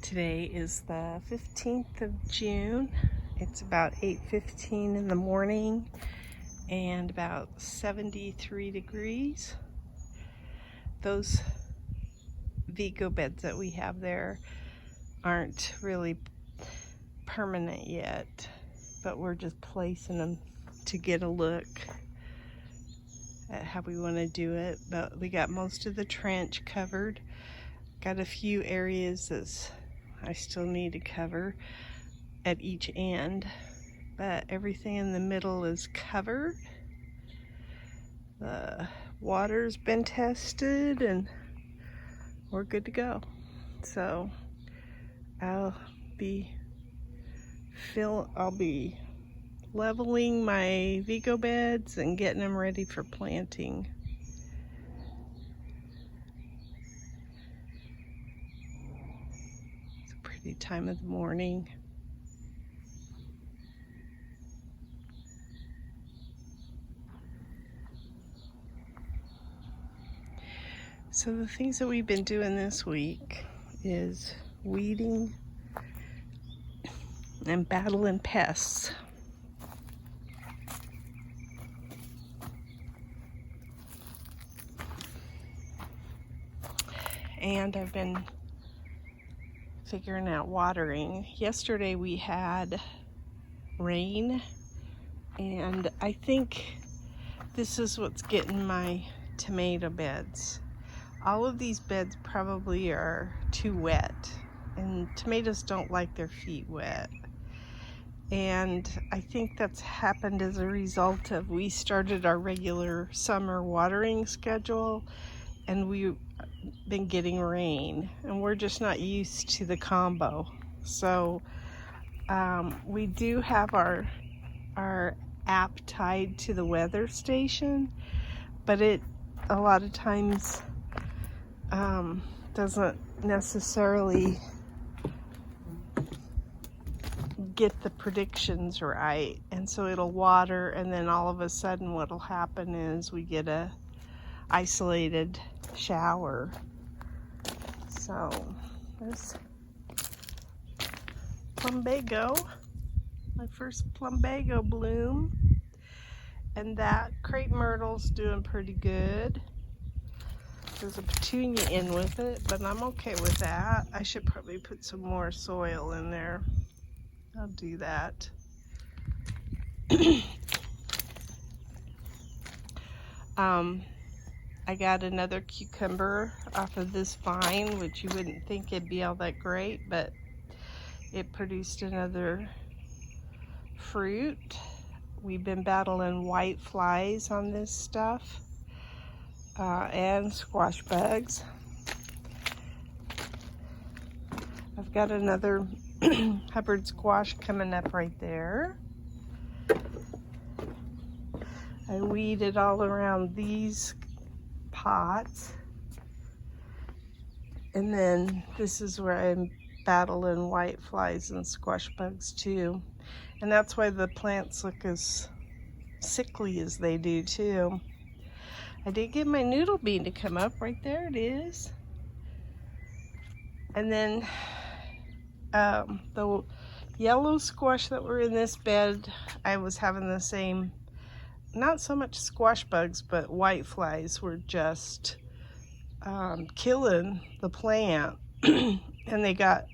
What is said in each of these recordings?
Today is the 15th of June. It's about 8:15 in the morning and about 73 degrees. Those Vego beds that we have there aren't really permanent yet, but we're just placing them to get a look at how we want to do it. But we got most of the trench covered. Got a few areas that I still need to cover at each end, but everything in the middle is covered. The water's been tested and we're good to go. So I'll be leveling my Vego beds and getting them ready for planting. It's a pretty time of the morning. So the things that we've been doing this week is weeding and battling pests. And I've been figuring out watering. Yesterday we had rain, and I think this is what's getting my tomato beds. All of these beds probably are too wet, and tomatoes don't like their feet wet. And I think that's happened as a result of we started our regular summer watering schedule and we've been getting rain, and we're just not used to the combo. So we do have our app tied to the weather station, but it a lot of times doesn't necessarily get the predictions right, and so it'll water, and then all of a sudden what'll happen is we get a isolated shower. So this plumbago, my first plumbago bloom, and that crepe myrtle's doing pretty good. There's a petunia in with it, but I'm okay with that. I should probably put some more soil in there. I'll do that. I got another cucumber off of this vine, which you wouldn't think it'd be all that great, but it produced another fruit. We've been battling white flies on this stuff. And squash bugs. I've got another Hubbard squash coming up right there. I weeded all around these pots. And then this is where I'm battling white flies and squash bugs too. And that's why the plants look as sickly as they do too. I did get my noodle bean to come up. Right there it is. And then the yellow squash that were in this bed, I was having the same, not so much squash bugs, but white flies were just killing the plant. And they got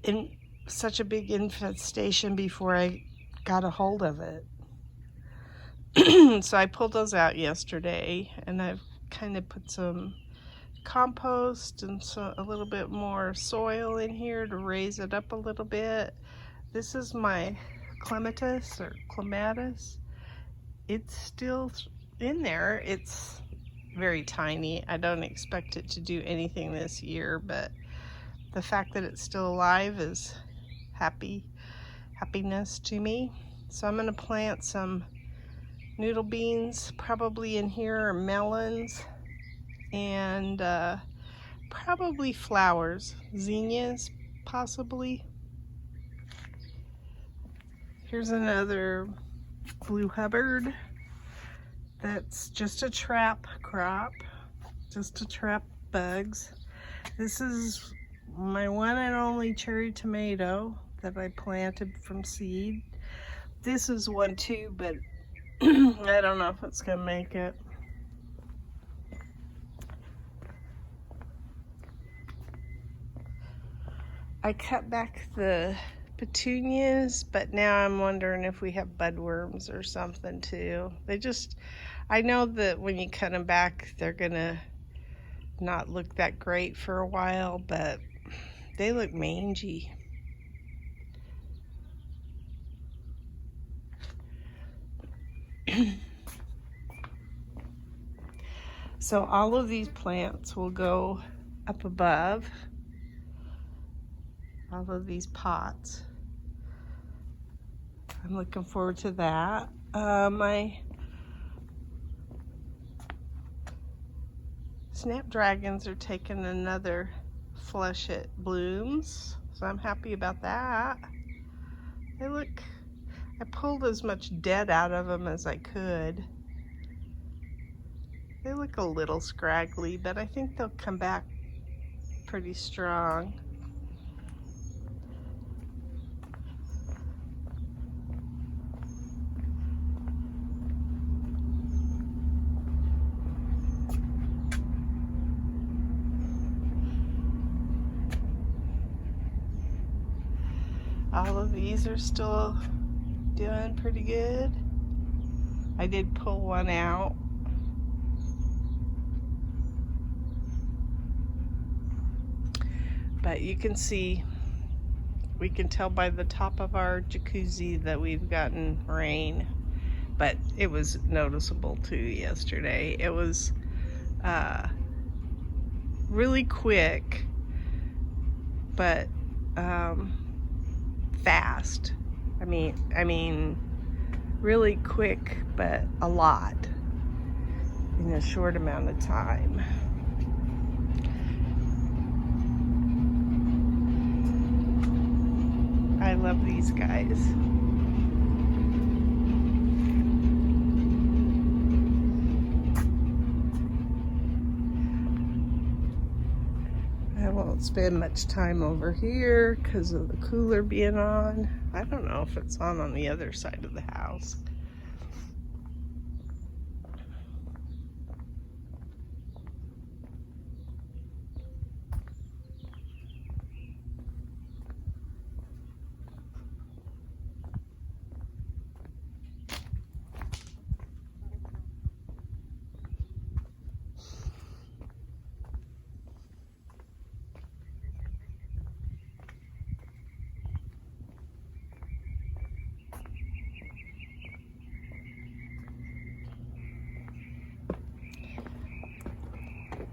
in such a big infestation before I got a hold of it. So I pulled those out yesterday, and I've kind of put some compost and a little bit more soil in here to raise it up a little bit. This is my clematis or clematis. It's still in there. It's very tiny. I don't expect it to do anything this year, but the fact that it's still alive is happiness to me. So I'm going to plant some noodle beans probably in here, or melons, and probably flowers, zinnias possibly. Here's another blue Hubbard. That's just a trap crop, just to trap bugs. This is my one and only cherry tomato that I planted from seed. This is one too, but I don't know if it's gonna make it. I cut back the petunias, but now I'm wondering if we have budworms or something too. I know that when you cut them back, they're gonna not look that great for a while, but they look mangy. So all of these plants will go up above, all of these pots. I'm looking forward to that. My snapdragons are taking another flush at blooms, so I'm happy about that. I pulled as much dead out of them as I could. They look a little scraggly, but I think they'll come back pretty strong. All of these are still doing pretty good. I did pull one out. But you can see, we can tell by the top of our jacuzzi that we've gotten rain. But it was noticeable too yesterday. It was really quick, but fast. I mean, really quick, but a lot in a short amount of time. I love these guys. I won't spend much time over here because of the cooler being on. I don't know if it's on the other side of the house.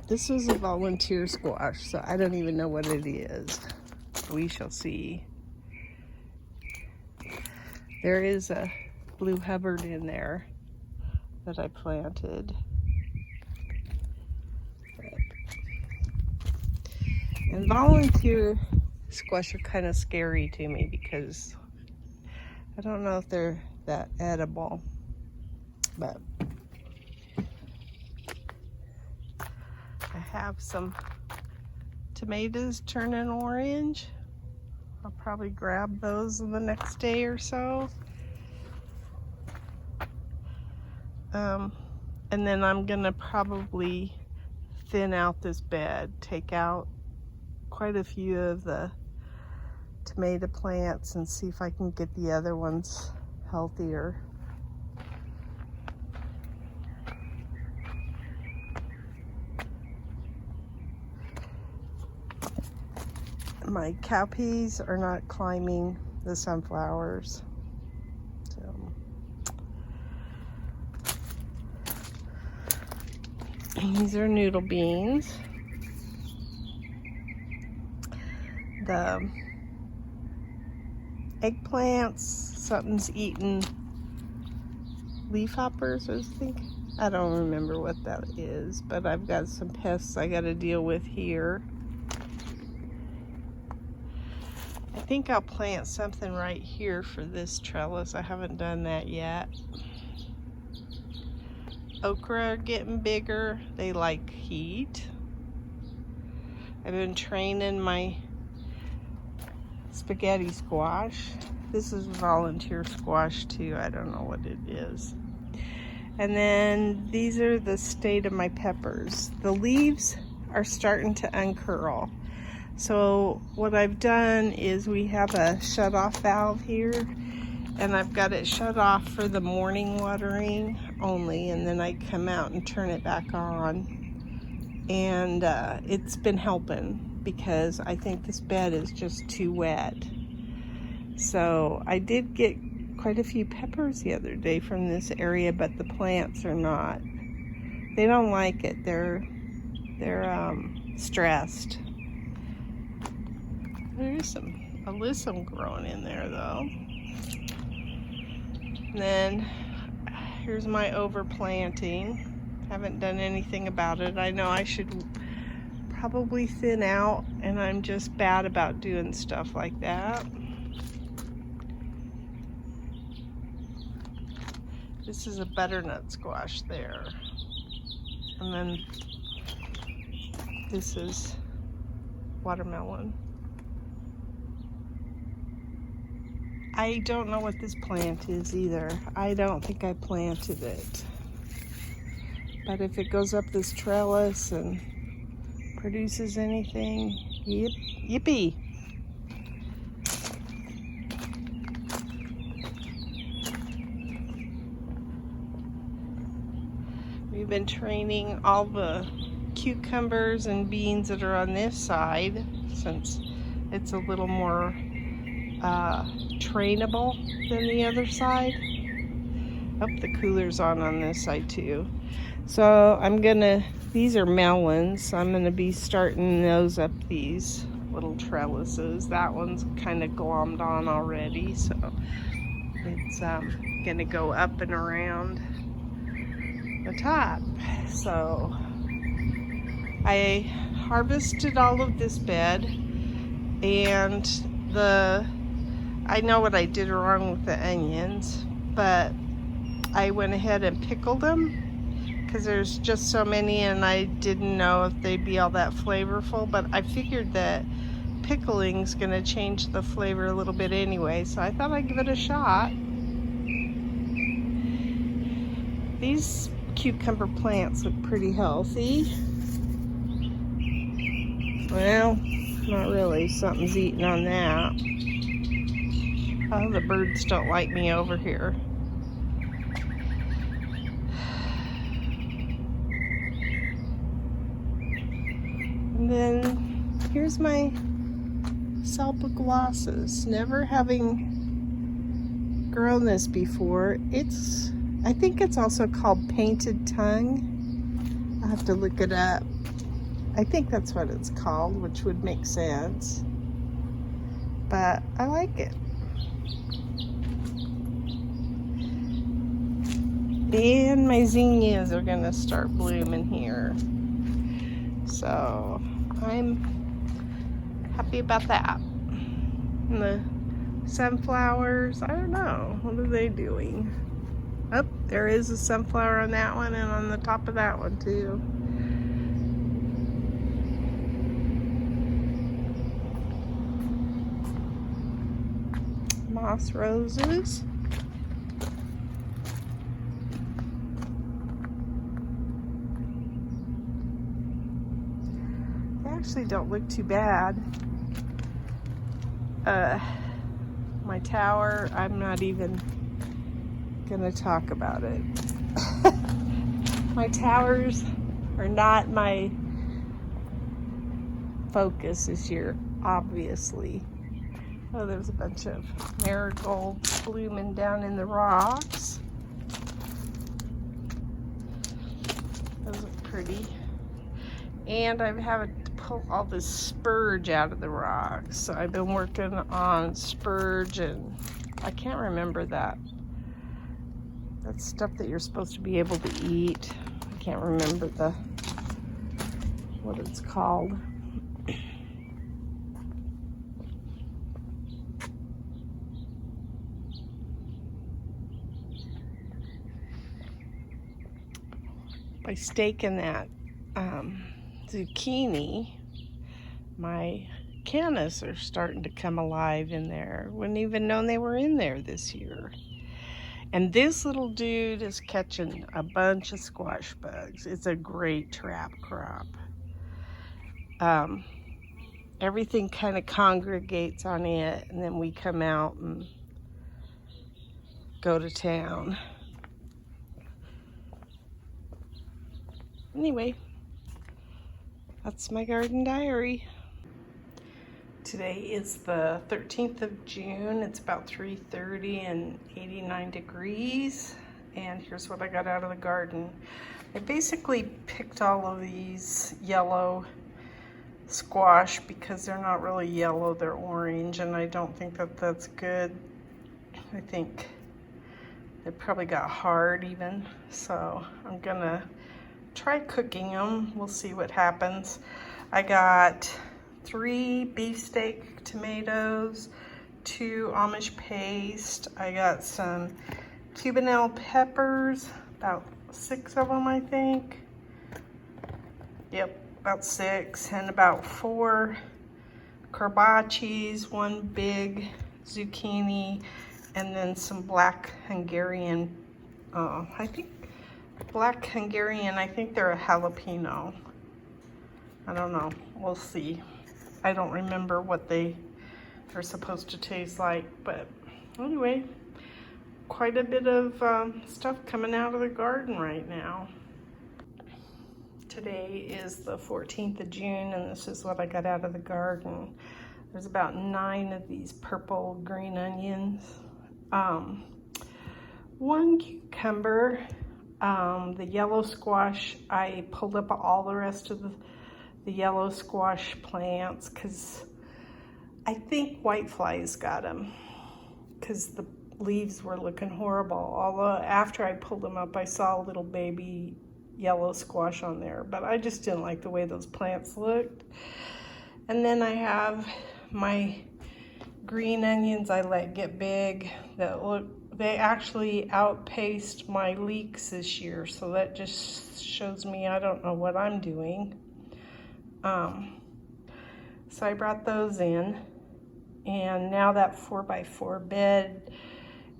This is a volunteer squash, so I don't even know what it is. We shall see. There is a blue Hubbard in there that I planted. And volunteer squash are kind of scary to me because I don't know if they're that edible, but I have some tomatoes turning orange. I'll probably grab those in the next day or so. And then I'm gonna probably thin out this bed, take out quite a few of the tomato plants and see if I can get the other ones healthier. My cowpeas are not climbing the sunflowers. So these are noodle beans. The eggplants, something's eating leafhoppers, I think. I don't remember what that is, but I've got some pests I got to deal with here. I think I'll plant something right here for this trellis. I haven't done that yet. Okra are getting bigger. They like heat. I've been training my spaghetti squash. This is volunteer squash too. I don't know what it is. And then these are the state of my peppers. The leaves are starting to uncurl. So what I've done is we have a shut-off valve here, and I've got it shut off for the morning watering only, and then I come out and turn it back on. And it's been helping because I think this bed is just too wet. So I did get quite a few peppers the other day from this area, but the plants are not. They don't like it. They're stressed. There's some alyssum growing in there though. And then here's my overplanting. Haven't done anything about it. I know I should probably thin out, and I'm just bad about doing stuff like that. This is a butternut squash there. And then this is watermelon. I don't know what this plant is either. I don't think I planted it. But if it goes up this trellis and produces anything, yippee. We've been training all the cucumbers and beans that are on this side, since it's a little more trainable than the other side. Oh, the cooler's on this side too. So these are melons, so I'm gonna be starting those up these little trellises. That one's kind of glommed on already, so it's gonna go up and around the top. So I harvested all of this bed, and I know what I did wrong with the onions, but I went ahead and pickled them because there's just so many, and I didn't know if they'd be all that flavorful, but I figured that pickling's gonna change the flavor a little bit anyway, so I thought I'd give it a shot. These cucumber plants look pretty healthy. Well, not really. Something's eating on that. Oh, the birds don't like me over here. And then here's my salpiglossus. Never having grown this before. I think it's also called painted tongue. I'll have to look it up. I think that's what it's called, which would make sense. But I like it. And my zinnias are gonna start blooming here. So I'm happy about that. And the sunflowers, I don't know, what are they doing? Oh, there is a sunflower on that one and on the top of that one too. Moss roses. They actually don't look too bad. My tower, I'm not even gonna talk about it. My towers are not my focus this year, obviously. Oh, there's a bunch of marigolds blooming down in the rocks. Those look pretty. And I'm having to pull all this spurge out of the rocks. So I've been working on spurge, and I can't remember that. That's stuff that you're supposed to be able to eat. I can't remember what it's called. By staking that zucchini, my cannas are starting to come alive in there. Wouldn't even known they were in there this year. And this little dude is catching a bunch of squash bugs. It's a great trap crop. Everything kind of congregates on it, and then we come out and go to town. Anyway, that's my garden diary. Today is the 13th of June. It's about 3:30 and 89 degrees. And here's what I got out of the garden. I basically picked all of these yellow squash because they're not really yellow, they're orange, and I don't think that that's good. I think they probably got hard even. So I'm gonna try cooking them. We'll see what happens. I got 3 beefsteak tomatoes, 2 Amish paste. I got some Cubanelle peppers, about 6 of them, I think. Yep, about 6, and about 4 carbachis, 1 big zucchini, and then some black Hungarian, I think black Hungarian, I think they're a jalapeno. I don't know, we'll see. I don't remember what they are supposed to taste like, but anyway, quite a bit of stuff coming out of the garden right now. Today is the 14th of June, and this is what I got out of the garden. There's about 9 of these purple green onions, 1 cucumber, the yellow squash. I pulled up all the rest of the yellow squash plants because I think whiteflies got them because the leaves were looking horrible. Although after I pulled them up, I saw a little baby yellow squash on there, but I just didn't like the way those plants looked. And then I have my green onions I let get big that look, they actually outpaced my leeks this year, so that just shows me I don't know what I'm doing. So I brought those in, and now that 4x4 bed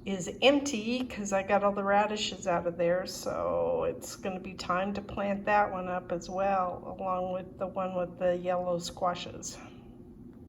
is empty because I got all the radishes out of there, so it's going to be time to plant that one up as well, along with the one with the yellow squashes.